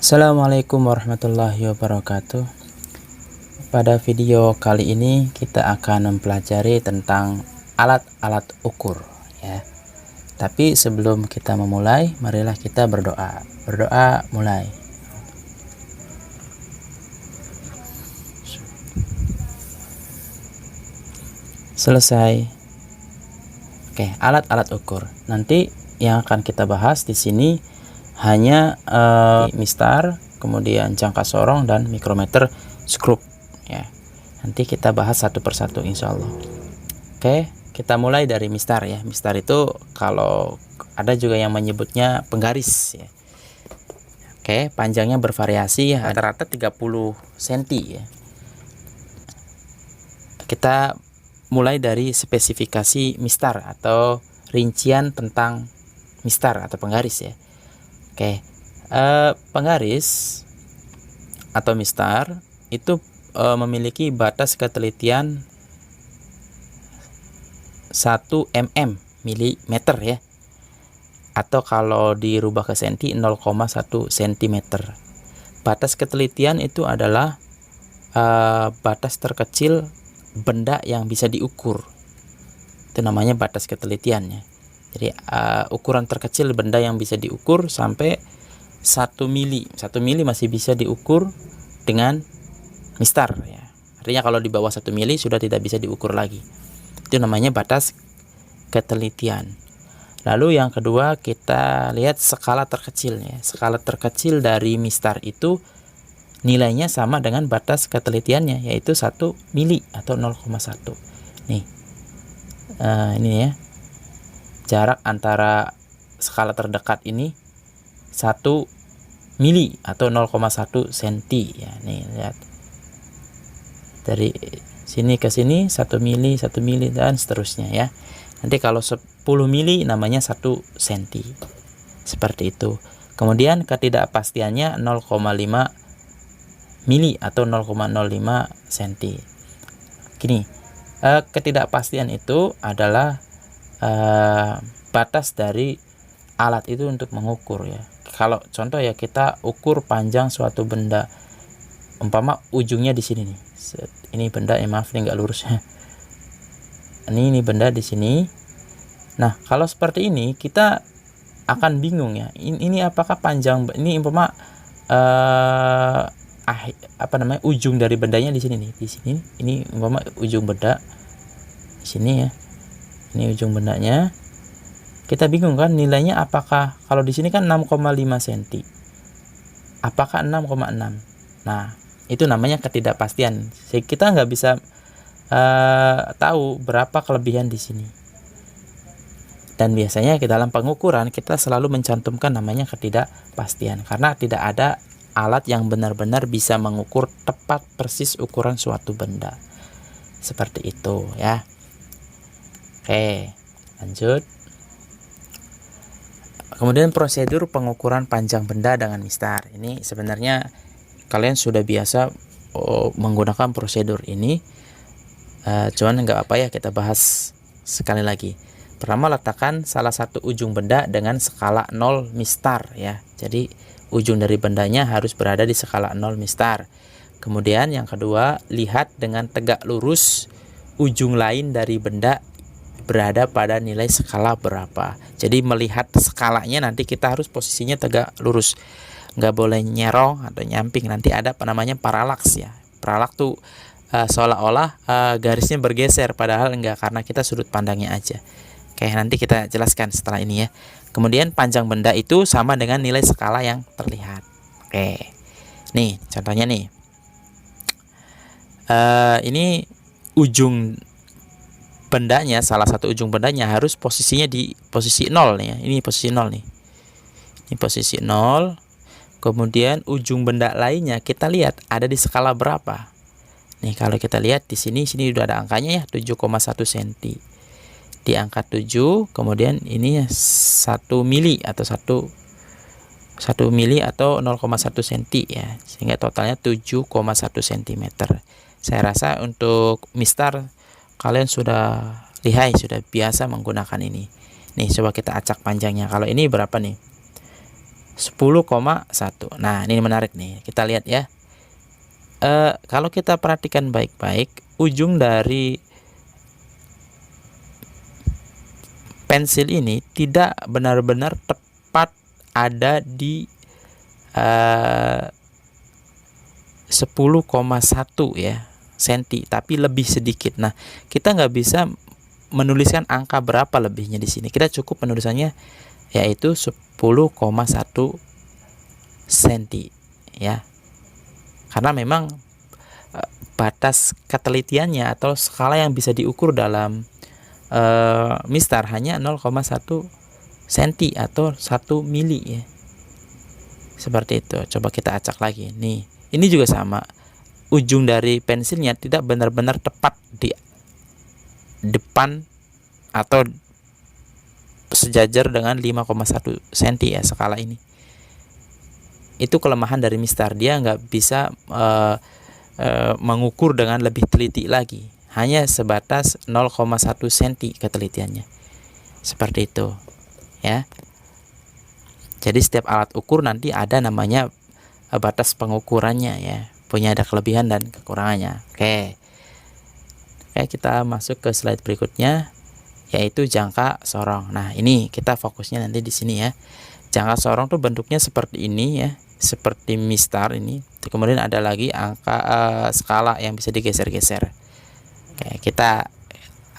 Assalamualaikum warahmatullahi wabarakatuh. Pada video kali ini kita akan mempelajari tentang alat-alat ukur ya. Tapi sebelum kita memulai, marilah kita berdoa. Berdoa mulai. Selesai. Oke, alat-alat ukur. Nanti yang akan kita bahas di sini hanya mistar, kemudian jangka sorong dan mikrometer skrup ya. Nanti kita bahas satu persatu insya Allah. Oke, kita mulai dari mistar ya. Mistar itu kalau ada juga yang menyebutnya penggaris ya. Oke, panjangnya bervariasi ya, rata-rata 30 cm ya. Kita mulai dari spesifikasi mistar atau rincian tentang mistar atau penggaris ya. Oke, penggaris atau mistar itu memiliki batas ketelitian 1 mm ya, atau kalau dirubah ke senti 0,1 cm. Batas ketelitian itu adalah batas terkecil benda yang bisa diukur. Itu namanya batas ketelitiannya. Jadi ukuran terkecil benda yang bisa diukur sampai 1 mili. 1 mili masih bisa diukur dengan mistar ya. Artinya kalau di bawah 1 mili sudah tidak bisa diukur lagi. Itu namanya batas ketelitian. Lalu yang kedua kita lihat skala terkecil ya. Skala terkecil dari mistar itu nilainya sama dengan batas ketelitiannya, yaitu 1 mili atau 0,1. Nih. Ini ya. Jarak antara skala terdekat ini 1 mili atau 0,1 cm ya. Nih lihat. Dari sini ke sini 1 mili dan seterusnya ya. Nanti kalau 10 mili namanya 1 cm. Seperti itu. Kemudian ketidakpastiannya 0,5 mili atau 0,05 cm. Gini, ketidakpastian itu adalah batas dari alat itu untuk mengukur ya. Kalau contoh ya, kita ukur panjang suatu benda, umpama ujungnya di sini nih. Ini benda, maaf nih nggak lurus ya. Ini benda di sini. Nah kalau seperti ini kita akan bingung ya. Ini apakah panjang? Ini umpama ujung dari bendanya di sini nih. Di sini ini umpama ujung benda di sini ya. Ini ujung bendanya. Kita bingung kan nilainya, apakah kalau di sini kan 6,5 cm. Apakah 6,6? Nah, itu namanya ketidakpastian. Kita nggak bisa tahu berapa kelebihan di sini. Dan biasanya dalam pengukuran kita selalu mencantumkan namanya ketidakpastian, karena tidak ada alat yang benar-benar bisa mengukur tepat persis ukuran suatu benda. Seperti itu ya. Oke, lanjut. Kemudian prosedur pengukuran panjang benda dengan mistar. Ini sebenarnya kalian sudah biasa menggunakan prosedur ini. Cuman nggak apa ya, kita bahas sekali lagi. Pertama, letakkan salah satu ujung benda dengan skala 0 mistar ya. Jadi ujung dari bendanya harus berada di skala 0 mistar. Kemudian yang kedua, lihat dengan tegak lurus ujung lain dari benda berada pada nilai skala berapa. Jadi melihat skalanya nanti kita harus posisinya tegak lurus, nggak boleh nyerong atau nyamping. Nanti ada namanya paralaks ya. Paralaks tuh seolah-olah garisnya bergeser, padahal enggak, karena kita sudut pandangnya aja. Oke, nanti kita jelaskan setelah ini ya. Kemudian panjang benda itu sama dengan nilai skala yang terlihat. Oke, nih contohnya nih. Ini ujung bendanya, salah satu ujung bendanya harus posisinya di posisi 0 nih ya. Ini posisi 0 nih. Ini posisi 0. Kemudian ujung benda lainnya kita lihat ada di skala berapa. Nih kalau kita lihat di sini udah ada angkanya ya, 7,1 cm. Di angka 7, kemudian ini 1 mili atau 1 mili atau 0,1 cm ya. Sehingga totalnya 7,1 cm. Saya rasa untuk mistar kalian sudah lihai, sudah biasa menggunakan ini. Nih coba kita acak panjangnya. Kalau ini berapa nih? 10,1. Nah, ini menarik nih. Kita lihat ya. Kalau kita perhatikan baik-baik, ujung dari pensil ini tidak benar-benar tepat ada di 10,1 ya senti, tapi lebih sedikit. Nah, kita nggak bisa menuliskan angka berapa lebihnya di sini. Kita cukup penulisannya yaitu 10,1 senti ya. Karena memang batas ketelitiannya atau skala yang bisa diukur dalam MISTAR hanya 0,1 senti atau 1 mili ya. Seperti itu. Coba kita acak lagi. Nih, ini juga sama. Ujung dari pensilnya tidak benar-benar tepat di depan atau sejajar dengan 5,1 senti ya skala ini. Itu kelemahan dari MISTAR. Dia nggak bisa mengukur dengan lebih teliti lagi. Hanya sebatas 0,1 senti ketelitiannya. Seperti itu ya. Jadi setiap alat ukur nanti ada namanya batas pengukurannya ya. Punya ada kelebihan dan kekurangannya. Oke, kita masuk ke slide berikutnya, yaitu jangka sorong. Nah, ini kita fokusnya nanti di sini ya. Jangka sorong tuh bentuknya seperti ini ya, seperti MISTAR ini. Kemudian ada lagi angka skala yang bisa digeser-geser. Oke, kita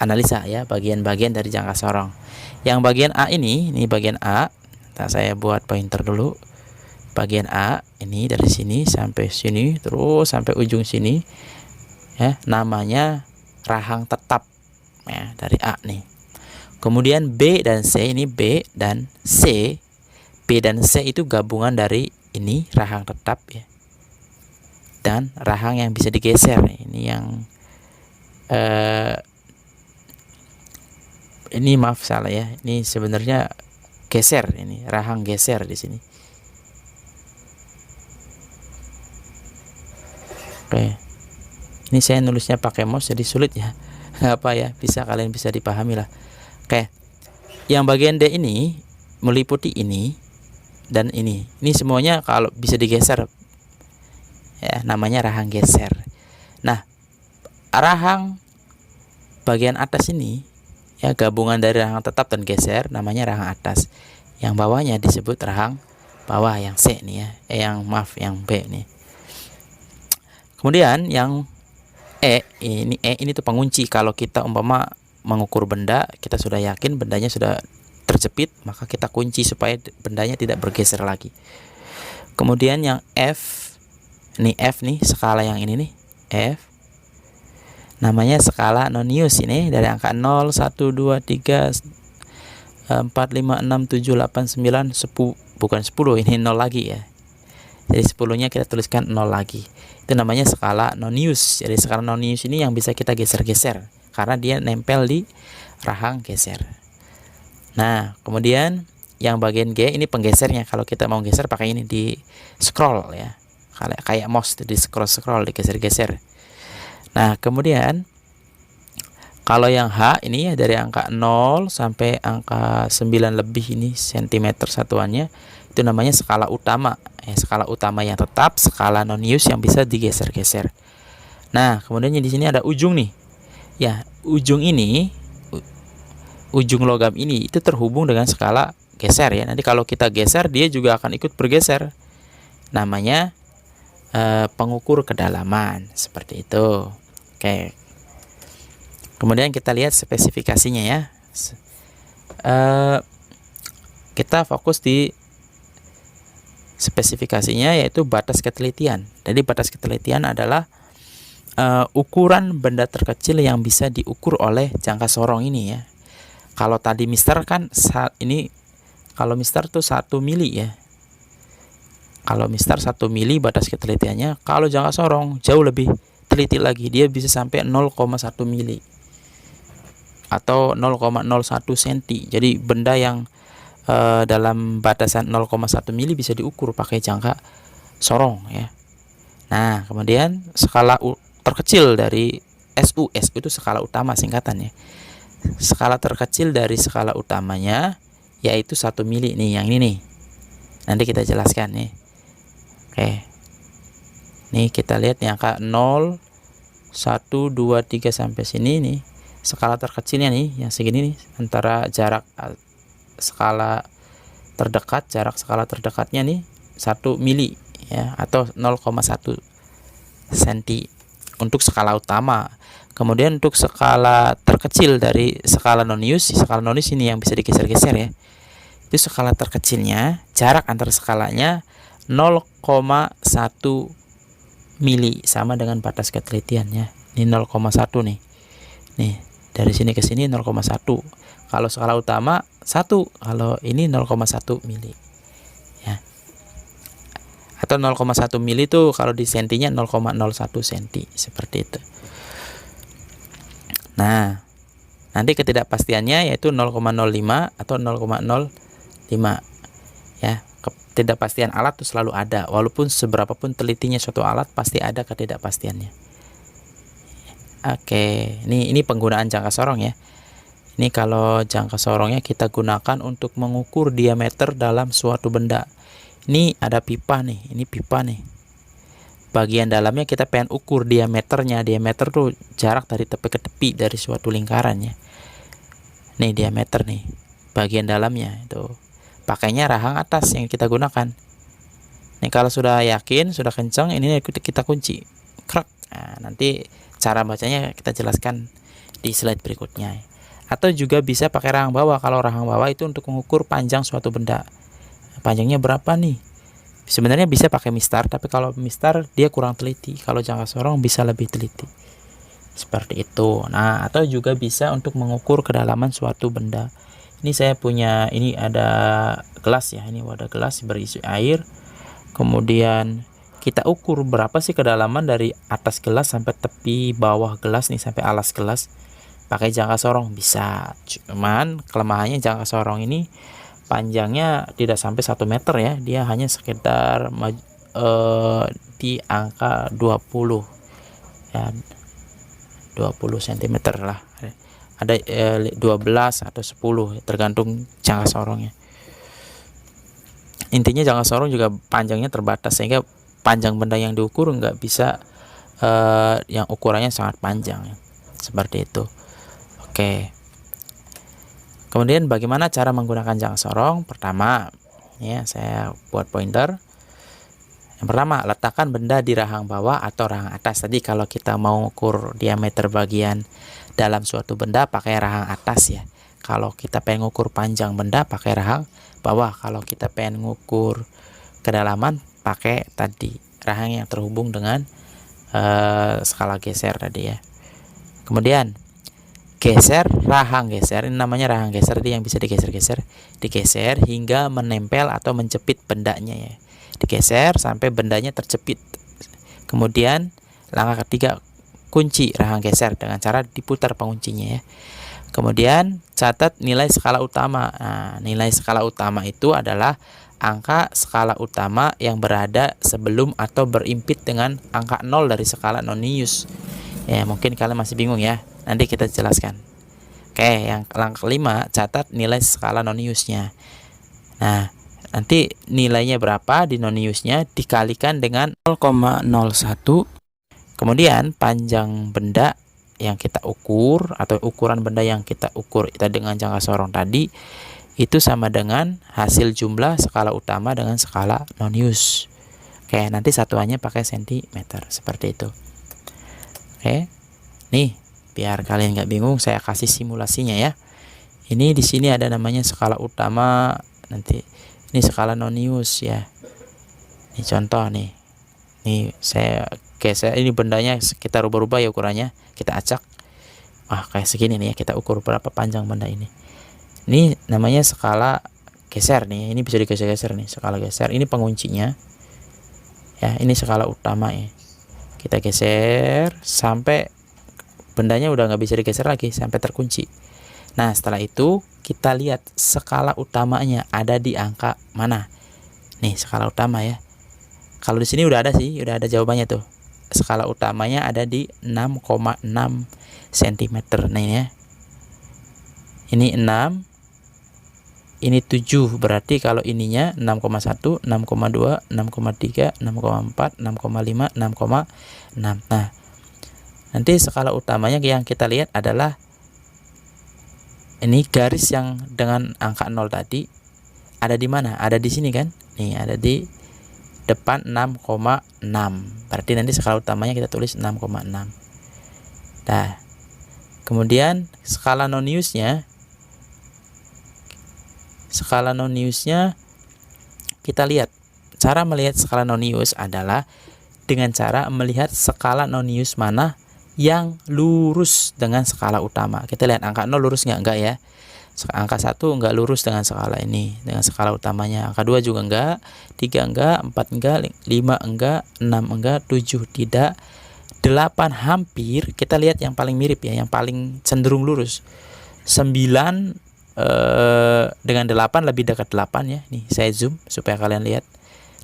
analisa ya bagian-bagian dari jangka sorong. Yang bagian A ini bagian A. Nah, saya buat pointer dulu. Bagian A ini dari sini sampai sini, terus sampai ujung sini ya, namanya rahang tetap ya, dari A nih. Kemudian B dan C, ini B dan C. B dan C itu gabungan dari ini rahang tetap ya, dan rahang yang bisa digeser. Ini yang ini maaf salah ya, ini sebenarnya geser, ini rahang geser di sini. Oke, ini saya nulisnya pakai mouse jadi sulit ya. Nggak apa ya, kalian bisa dipahami lah. Oke, yang bagian D ini meliputi ini dan ini. Ini semuanya kalau bisa digeser ya, namanya rahang geser. Nah, rahang bagian atas ini ya, gabungan dari rahang tetap dan geser, namanya rahang atas. Yang bawahnya disebut rahang bawah, yang C nih ya, yang B nih. Kemudian yang ini tuh pengunci. Kalau kita umpama mengukur benda, kita sudah yakin bendanya sudah terjepit, maka kita kunci supaya bendanya tidak bergeser lagi. Kemudian yang F nih skala yang ini nih, F namanya skala Nonius. Ini dari angka 0, 1, 2, 3, 4, 5, 6, 7, 8, 9, 10, bukan 10, ini 0 lagi ya. Jadi 10-nya kita tuliskan 0 lagi. Itu namanya skala Nonius. Jadi skala Nonius ini yang bisa kita geser-geser karena dia nempel di rahang geser. Nah, kemudian yang bagian G ini penggesernya. Kalau kita mau geser pakai ini, di scroll ya. Kayak mouse, di scroll, digeser-geser. Nah, kemudian kalau yang H ini ya, dari angka 0 sampai angka 9 lebih ini sentimeter satuannya, itu namanya skala utama. Skala utama yang tetap, skala Nonius yang bisa digeser-geser. Nah, kemudian di sini ada ujung nih. Ya, ujung ini, ujung logam ini itu terhubung dengan skala geser ya. Nanti kalau kita geser, dia juga akan ikut bergeser. Namanya pengukur kedalaman, seperti itu. Oke. Kemudian kita lihat spesifikasinya ya. Kita fokus di spesifikasinya, yaitu batas ketelitian. Jadi batas ketelitian adalah ukuran benda terkecil yang bisa diukur oleh jangka sorong ini ya. Kalau tadi MISTAR kan ini, kalau MISTAR tuh 1 mili ya. Kalau MISTAR 1 mili batas ketelitiannya. Kalau jangka sorong jauh lebih teliti lagi, dia bisa sampai 0,1 mili atau 0,01 senti. Jadi benda yang dalam batasan 0,1 mili bisa diukur pakai jangka sorong ya. Nah, kemudian skala terkecil dari SU itu skala utama singkatannya. Skala terkecil dari skala utamanya yaitu 1 mili nih, yang ini nih. Nanti kita jelaskan nih. Oke. Nih kita lihat nih angka 0, 1, 2, 3 sampai sini nih. Skala terkecilnya nih yang segini nih, antara jarak skala terdekat, jarak skala terdekatnya nih 1 mili ya, atau 0,1 cm untuk skala utama. Kemudian untuk skala terkecil dari skala nonius, skala nonius ini yang bisa digeser-geser ya. Itu skala terkecilnya, jarak antar skalanya 0,1 mili, sama dengan batas ketelitiannya. Ini 0,1 nih. Nih, dari sini ke sini 0,1. Kalau skala utama 1, kalau ini 0,1 mili. Ya. Atau 0,1 mili itu kalau di sentinya 0,01 cm, seperti itu. Nah, nanti ketidakpastiannya yaitu 0,05 atau 0,05 ya. Ketidakpastian alat itu selalu ada, walaupun seberapapun telitinya suatu alat pasti ada ketidakpastiannya. Oke, ini penggunaan jangka sorong ya. Ini kalau jangka sorongnya kita gunakan untuk mengukur diameter dalam suatu benda. Ini ada pipa nih, ini pipa nih. Bagian dalamnya kita pengen ukur diameternya. Diameter tuh jarak dari tepi ke tepi dari suatu lingkaran ya. Nih diameter nih, bagian dalamnya itu. Pakainya rahang atas yang kita gunakan. Nih kalau sudah yakin, sudah kencang, ini kita kunci. Krek. Nah, nanti cara bacanya kita jelaskan di slide berikutnya. Atau juga bisa pakai rahang bawah. Kalau rahang bawah itu untuk mengukur panjang suatu benda. Panjangnya berapa nih? Sebenarnya bisa pakai mistar, tapi kalau mistar dia kurang teliti. Kalau jangka sorong bisa lebih teliti. Seperti itu. Nah, atau juga bisa untuk mengukur kedalaman suatu benda. Ini saya punya, ini ada gelas ya. Ini wadah gelas berisi air. Kemudian kita ukur berapa sih kedalaman dari atas gelas sampai tepi bawah gelas nih, sampai alas gelas. Pakai jangka sorong bisa. Cuman kelemahannya jangka sorong ini panjangnya tidak sampai 1 meter ya. Dia hanya sekitar di angka 20 ya, 20 cm lah. Ada 12 atau 10 tergantung jangka sorongnya. Intinya jangka sorong juga panjangnya terbatas, sehingga panjang benda yang diukur nggak bisa yang ukurannya sangat panjang ya. Seperti itu. Oke. Kemudian bagaimana cara menggunakan jangka sorong? Pertama ya, saya buat pointer. Yang pertama, letakkan benda di rahang bawah atau rahang atas. Tadi kalau kita mau ukur diameter bagian dalam suatu benda pakai rahang atas ya. Kalau kita pengen ngukur panjang benda pakai rahang bawah. Kalau kita pengen ngukur kedalaman pakai tadi rahang yang terhubung dengan skala geser tadi ya. Kemudian geser rahang geser, ini namanya rahang geser, yang bisa digeser-geser, digeser hingga menempel atau menjepit bendanya ya. Digeser sampai bendanya terjepit. Kemudian langkah ketiga, kunci rahang geser dengan cara diputar penguncinya ya. Kemudian catat nilai skala utama. Nah, nilai skala utama itu adalah angka skala utama yang berada sebelum atau berimpit dengan angka 0 dari skala nonius. Ya, mungkin kalian masih bingung ya. Nanti kita jelaskan. Oke, yang langkah kelima, catat nilai skala noniusnya. Nah, nanti nilainya berapa di noniusnya dikalikan dengan 0,01. Kemudian panjang benda yang kita ukur atau ukuran benda yang kita ukur itu dengan jangka sorong tadi itu sama dengan hasil jumlah skala utama dengan skala nonius. Oke, nanti satuannya pakai sentimeter seperti itu. Oke. Nih, biar kalian nggak bingung, saya kasih simulasinya ya. Ini di sini ada namanya skala utama, nanti ini skala nonius ya. Ini contoh nih. Nih saya geser, ini bendanya kita rubah-rubah ya ukurannya, kita acak. Kayak segini nih ya, kita ukur berapa panjang benda ini. Ini namanya skala geser nih. Ini bisa digeser-geser nih, skala geser. Ini penguncinya. Ya, ini skala utama ya. Kita geser sampai bendanya udah nggak bisa digeser lagi, sampai terkunci. Nah, setelah itu kita lihat skala utamanya ada di angka mana. Nih, skala utama ya. Kalau di sini udah ada sih, udah ada jawabannya tuh. Skala utamanya ada di 6,6 cm. Nah, ini ya. Ini 6. Ini 7, berarti kalau ininya 6,1, 6,2, 6,3, 6,4, 6,5, 6,6. Nah, nanti skala utamanya yang kita lihat adalah ini garis yang dengan angka 0 tadi ada di mana? Ada di sini kan? Nih, ada di depan 6,6. Berarti nanti skala utamanya kita tulis 6,6. Nah, kemudian skala non-use-nya kita lihat. Cara melihat skala non-use adalah dengan cara melihat skala non-use mana yang lurus dengan skala utama. Kita lihat angka 0 lurus enggak ya. Angka 1 enggak lurus dengan skala ini, dengan skala utamanya. Angka 2 juga enggak, 3 enggak, 4 enggak, 5 enggak, 6 enggak, 7 tidak, 8 hampir. Kita lihat yang paling mirip ya, yang paling cenderung lurus. 9 dengan 8 lebih dekat 8 ya. Nih saya zoom supaya kalian lihat.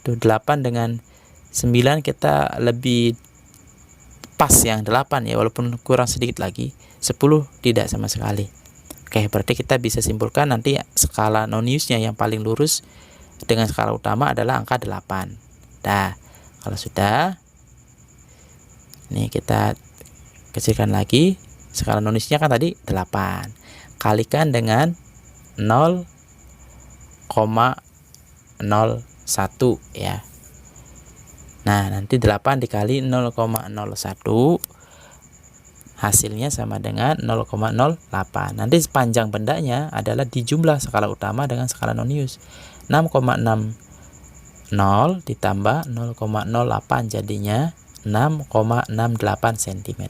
Tuh 8 dengan 9 kita lebih pas yang 8 ya, walaupun kurang sedikit lagi. 10 tidak sama sekali. Oke, berarti kita bisa simpulkan nanti skala non-use-nya yang paling lurus dengan skala utama adalah angka 8. Nah, kalau sudah, nih kita kecilkan lagi. Skala non-use-nya kan tadi 8. Kalikan dengan 0,01 ya. Nah, nanti 8 dikali 0,01 hasilnya sama dengan 0,08. Nanti panjang bendanya adalah di jumlah skala utama dengan skala non-use. 6,60 ditambah 0,08 jadinya 6,68 cm.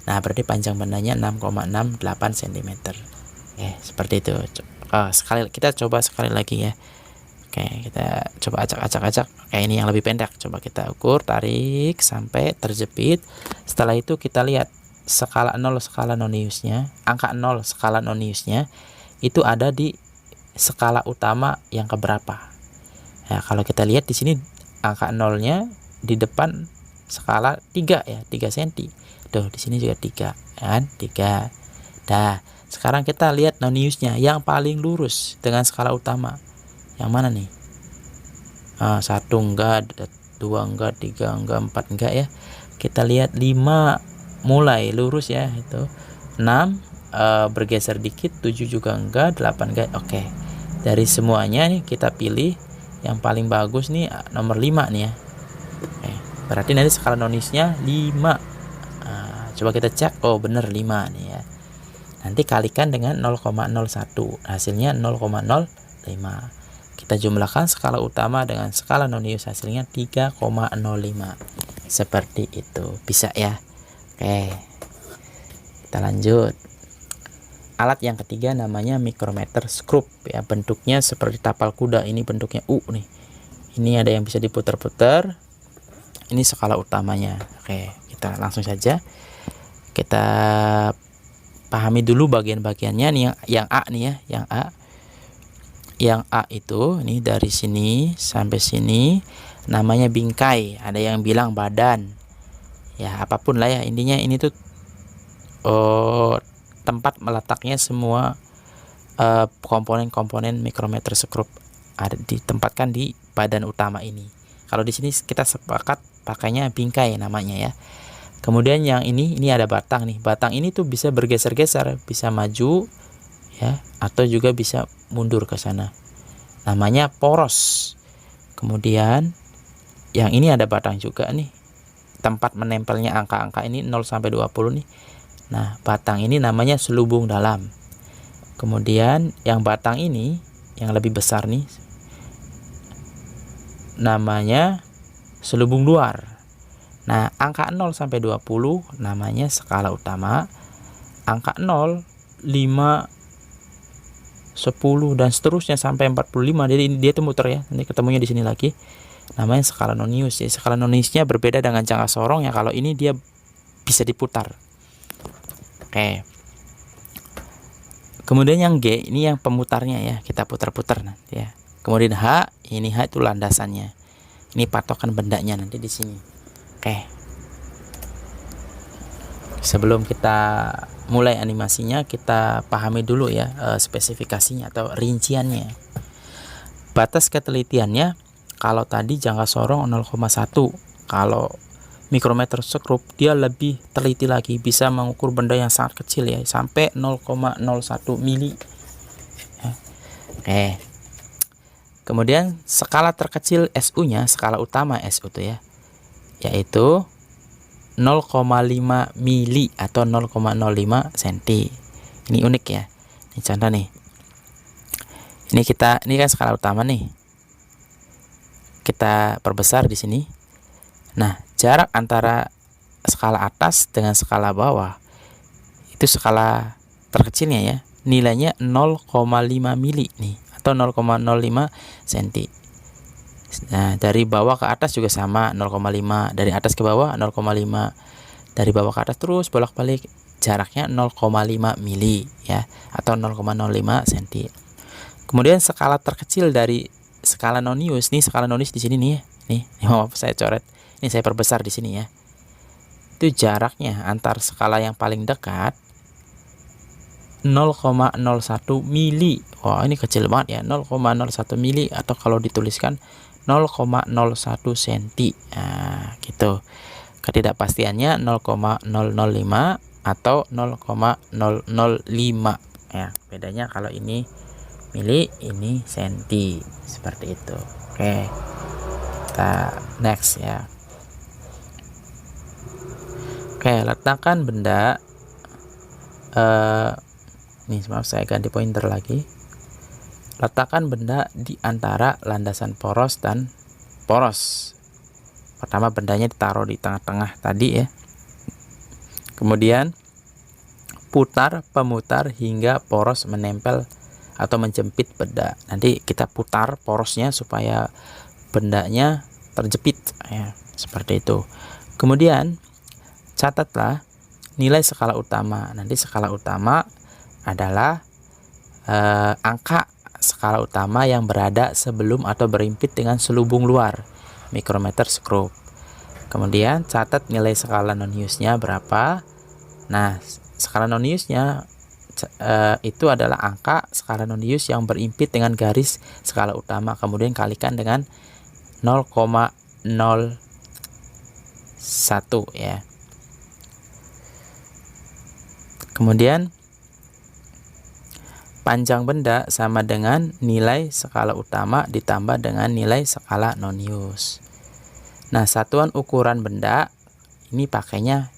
Nah, berarti panjang bendanya 6,68 cm. Seperti itu. Kita coba sekali lagi ya. Oke, kita coba acak-acak. Ini yang lebih pendek. Coba kita ukur, tarik sampai terjepit. Setelah itu kita lihat skala 0 skala non-use-nya, angka 0 skala non-use-nya itu ada di skala utama yang keberapa. Nah, kalau kita lihat di sini angka 0-nya di depan skala 3 ya, 3 cm. Tuh, di sini juga 3 kan? 3. Nah, sekarang kita lihat non-use-nya yang paling lurus dengan skala utama. Yang mana nih? 1 enggak, 2 enggak, 3 enggak, 4 enggak ya. Kita lihat 5 mulai lurus ya, itu 6 bergeser dikit, 7 juga enggak, 8 enggak. Oke. Dari semuanya nih kita pilih yang paling bagus nih nomor 5 nih ya. Oke. Berarti nanti skala non-use-nya 5. Coba kita cek, oh bener 5 nih ya. Nanti kalikan dengan 0,01, hasilnya 0,05. Kita jumlahkan skala utama dengan skala non-use, hasilnya 3,05. Seperti itu. Bisa ya? Oke. Kita lanjut. Alat yang ketiga namanya micrometer screw ya, bentuknya seperti tapal kuda. Ini bentuknya U nih. Ini ada yang bisa diputar-putar. Ini skala utamanya. Oke, kita langsung saja. Kita pahami dulu bagian-bagiannya nih, yang A nih ya, yang A. Yang A itu ini dari sini sampai sini namanya bingkai. Ada yang bilang badan. Ya, apapun lah ya, intinya ini tuh tempat meletaknya semua komponen-komponen micrometer screw ada ditempatkan di badan utama ini. Kalau di sini kita sepakat pakainya bingkai namanya ya. Kemudian yang ini ada batang nih. Batang ini tuh bisa bergeser-geser, bisa maju ya, atau juga bisa mundur ke sana. Namanya poros. Kemudian yang ini ada batang juga nih. Tempat menempelnya angka-angka ini 0 sampai 20 nih. Nah, batang ini namanya selubung dalam. Kemudian yang batang ini yang lebih besar nih namanya selubung luar. Nah, angka 0 sampai 20 namanya skala utama. Angka 0, 5, 10 dan seterusnya sampai 45. Jadi dia tuh muter ya. Nanti ketemunya di sini lagi. Namanya skala non-use. Jadi skala non-use-nya berbeda dengan jangka sorong ya. Kalau ini dia bisa diputar. Oke. Kemudian yang G ini yang pemutarnya ya. Kita putar-putar nanti ya. Kemudian H, ini H itu landasannya. Ini patokan bendanya nanti di sini. Oke. Sebelum kita mulai animasinya kita pahami dulu ya spesifikasinya atau rinciannya. Batas ketelitiannya, kalau tadi jangka sorong 0,1, kalau mikrometer skrup dia lebih teliti lagi, bisa mengukur benda yang sangat kecil ya, sampai 0,01 mili. Oke. Kemudian skala terkecil SU-nya, skala utama SU itu ya, yaitu 0,5 mili atau 0,05 cm. Ini unik ya. Ini contoh nih. Ini kan skala utama nih. Kita perbesar di sini. Nah, jarak antara skala atas dengan skala bawah itu skala terkecilnya ya, nilainya 0,5 mili nih atau 0,05 cm. Nah, dari bawah ke atas juga sama 0,5, dari atas ke bawah 0,5, dari bawah ke atas terus bolak-balik, jaraknya 0,5 mili ya atau 0,05 cm. Kemudian skala terkecil dari skala nonius nih, skala nonius di sini nih ya. Nih, maaf saya coret. Ini saya perbesar di sini ya. Itu jaraknya antar skala yang paling dekat 0,01 mili. Wah, ini kecil banget ya, 0,01 mili atau kalau dituliskan 0,01 cm. Nah, gitu. Ketidakpastiannya 0,005 atau 0,005 ya. Bedanya kalau ini mili, ini senti, seperti itu. Oke. Kita next ya. Oke, letakkan benda nih, maaf saya ganti pointer lagi. Letakkan benda di antara landasan poros dan poros. Pertama bendanya ditaruh di tengah-tengah tadi ya. Kemudian putar pemutar hingga poros menempel atau menjepit benda. Nanti kita putar porosnya supaya bendanya terjepit ya, seperti itu. Kemudian catatlah nilai skala utama. Nanti skala utama adalah angka skala utama yang berada sebelum atau berimpit dengan selubung luar mikrometer skrup. Kemudian catat nilai skala noniusnya berapa. Nah, skala noniusnya itu adalah angka skala nonius yang berimpit dengan garis skala utama, kemudian kalikan dengan 0,01 ya. Kemudian panjang benda sama dengan nilai skala utama ditambah dengan nilai skala nonius. Nah, satuan ukuran benda ini pakainya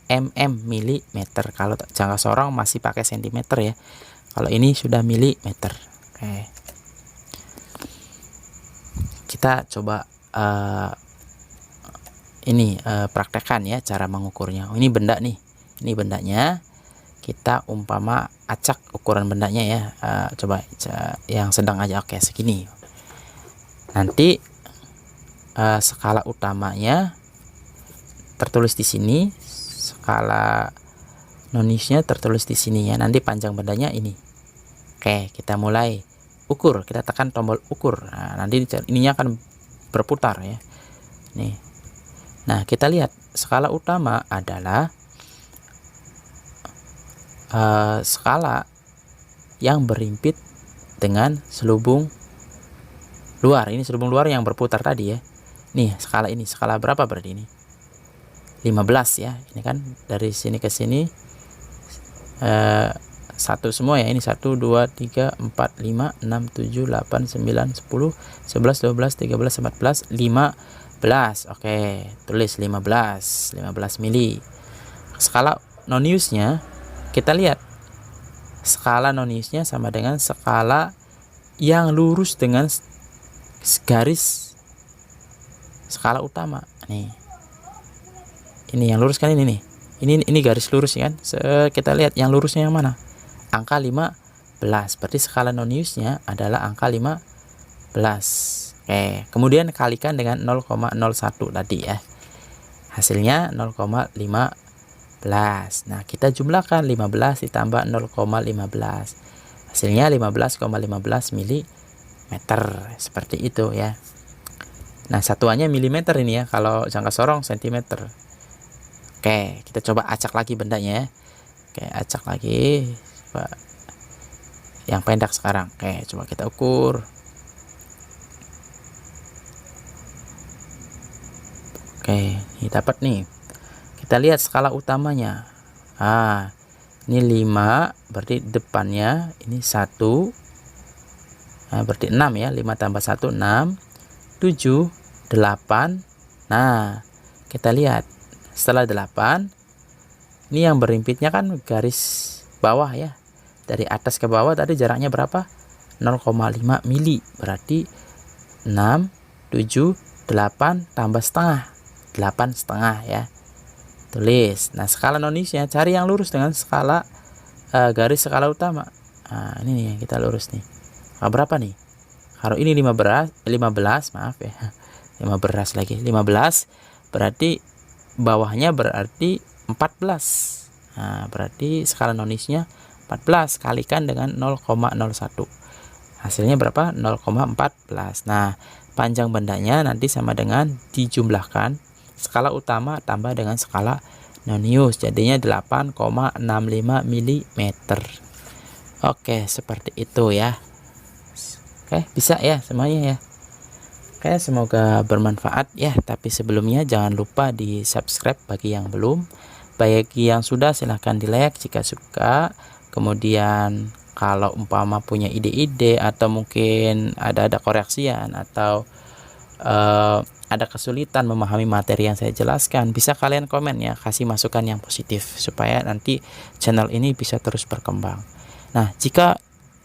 milimeter. Kalau jangka sorong masih pakai sentimeter ya. Kalau ini sudah milimeter. Oke. Kita coba praktekkan ya cara mengukurnya. Ini benda nih. Ini bendanya. Kita umpama acak ukuran bendanya ya. Coba yang sedang aja, oke segini. Nanti skala utamanya tertulis di sini, skala noniusnya tertulis di sini ya. Nanti panjang bendanya ini. Oke, kita mulai ukur. Kita tekan tombol ukur. Nah, nanti ininya akan berputar ya. Nih. Nah, kita lihat skala utama adalah skala yang berimpit dengan selubung luar. Ini selubung luar yang berputar tadi ya. Nih, skala ini skala berapa berarti ini? 15 ya. Ini kan dari sini ke sini satu semua ya. Ini 1 2 3 4 5 6 7 8 9 10 11 12 13 14 15. Oke, tulis 15 mili. Skala noniusnya kita lihat. Skala noniusnya sama dengan skala yang lurus dengan garis skala utama. Nih. Ini yang lurus kan ini nih. Ini garis lurus kan. Kita lihat yang lurusnya yang mana? Angka 15. Berarti skala noniusnya adalah angka 15. Oke, kemudian kalikan dengan 0,01 tadi ya. Hasilnya 0,15. Nah, kita jumlahkan 15 ditambah 0,15. Hasilnya 15,15 milimeter. Seperti itu ya. Nah, satuannya milimeter ini ya. Kalau jangka sorong sentimeter. Oke, kita coba acak lagi bendanya ya. Oke, acak lagi. Coba yang pendek sekarang. Oke, coba kita ukur. Oke, ini dapat nih. Kita lihat skala utamanya. Ini 5, berarti depannya ini 1. Nah, berarti 6 ya. 5 tambah 1, 6. 7, 8. Nah, kita lihat. Setelah 8, ini yang berimpitnya kan garis bawah ya. Dari atas ke bawah tadi jaraknya berapa? 0,5 mili. Berarti 6, 7, 8 tambah setengah. 8 setengah ya. Tulis. Nah, skala nonisnya cari yang lurus dengan skala garis skala utama. Nah, ini nih yang kita lurus nih. Berapa nih? Kalau ini 15, maaf ya. 15 lagi. 15 berarti bawahnya berarti 14. Nah, berarti skala nonisnya 14 kalikan dengan 0,01. Hasilnya berapa? 0,14. Nah, panjang bendanya nanti sama dengan dijumlahkan skala utama tambah dengan skala nonius, jadinya 8,65 mm. Oke, seperti itu ya. Oke, bisa ya semuanya ya. Oke, semoga bermanfaat ya. Tapi sebelumnya jangan lupa di subscribe bagi yang belum. Bagi yang sudah silahkan di like jika suka. Kemudian kalau umpama punya ide-ide atau mungkin ada koreksian atau ada kesulitan memahami materi yang saya jelaskan, bisa kalian komen ya, kasih masukan yang positif supaya nanti channel ini bisa terus berkembang. Nah, jika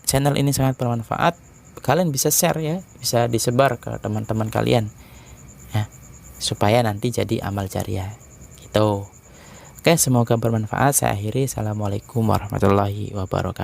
channel ini sangat bermanfaat, kalian bisa share ya, bisa disebar ke teman-teman kalian ya, supaya nanti jadi amal jariah gitu. Oke, semoga bermanfaat. Saya akhiri. Assalamualaikum warahmatullahi wabarakatuh.